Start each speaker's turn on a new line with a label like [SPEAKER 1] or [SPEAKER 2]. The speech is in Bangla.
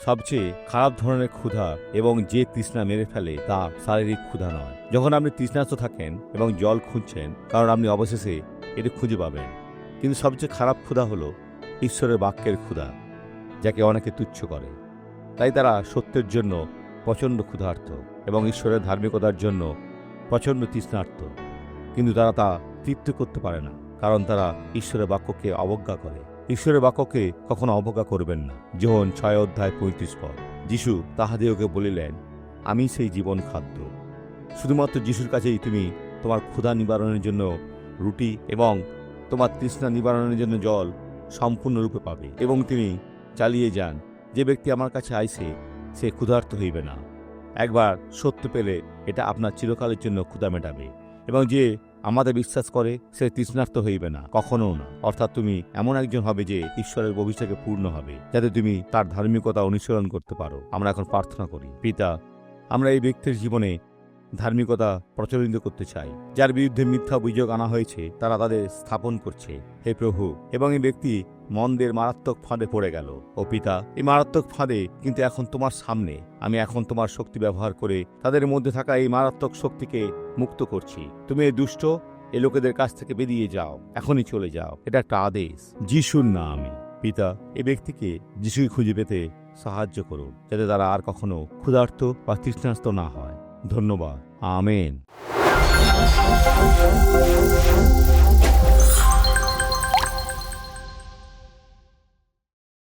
[SPEAKER 1] সবচেয়ে খারাপ ধরনের ক্ষুধা এবং যে তৃষ্ণা মেরে ফেলে তা শারীরিক ক্ষুধা নয়। যখন আপনি তৃষ্ণার্ত থাকেন এবং জল খুঁজছেন, কারণ আপনি অবশেষে এটি খুঁজে পাবেন। কিন্তু সবচেয়ে খারাপ ক্ষুধা হলো ঈশ্বরের বাক্যের ক্ষুধা, যাকে অনেকে তুচ্ছ করে। তাই তারা সত্যের জন্য প্রচণ্ড ক্ষুধার্ত এবং ঈশ্বরের ধার্মিকতার জন্য প্রচণ্ড তৃষ্ণার্ত, কিন্তু তারা তা তৃপ্ত করতে পারে না, কারণ তারা ঈশ্বরের বাক্যকে অবজ্ঞা করে। ঈশ্বরের বাক্যকে কখনো অবজ্ঞা করবেন না। যোহন 6:35 যিশু তাহাদিওকে বলিলেন, আমি সেই জীবন খাদ্য। শুধুমাত্র যিশুর কাছেই তুমি তোমার ক্ষুধা নিবারণের জন্য রুটি এবং তোমার তৃষ্ণা নিবারণের জন্য জল সম্পূর্ণরূপে পাবে। এবং তিনি চালিয়ে যান, যে ব্যক্তি আমার কাছে আইসে সে ক্ষুধার্ত হইবে না। একবার সত্য পেলে এটা আপনার চিরকালের জন্য ক্ষুধা মেটাবে। এবং যে আমাদের বিশ্বাস করে সে তৃষ্ণার্ত হইবে না, কখনো না। অর্থাৎ তুমি এমন একজন হবে যে ঈশ্বরের অভিষেকে পূর্ণ হবে, যাতে তুমি তার ধার্মিকতা অনুসরণ করতে পারো। আমরা এখন প্রার্থনা করি। পিতা, আমরা এই ব্যক্তির জীবনে ধার্মিকতা প্রচলিত করতে চাই, যার বিরুদ্ধে মিথ্যা অভিযোগ আনা হয়েছে, তারা তাদের স্থাপন করছে, হে প্রভু। এবং এই ব্যক্তি মন্দের মারাত্মক ফাঁদে পড়ে গেল। ও পিতা, এই মারাত্মক ফাঁদে কিন্তু এখন তোমার সামনে আমি এখন তোমার শক্তি ব্যবহার করে তাদের মধ্যে থাকা এই মারাত্মক শক্তিকে মুক্ত করছি। তুমি এই দুষ্ট এই লোকেদের কাছ থেকে বেরিয়ে যাও, এখনই চলে যাও। এটা একটা আদেশ যিশুর নামে। পিতা, এই ব্যক্তিকে যিশুকে খুঁজে পেতে সাহায্য করুন, যাতে তারা আর কখনো ক্ষুধার্ত বা তৃষ্ণার্ত না হয়। ধন্যবাদ। আমেন।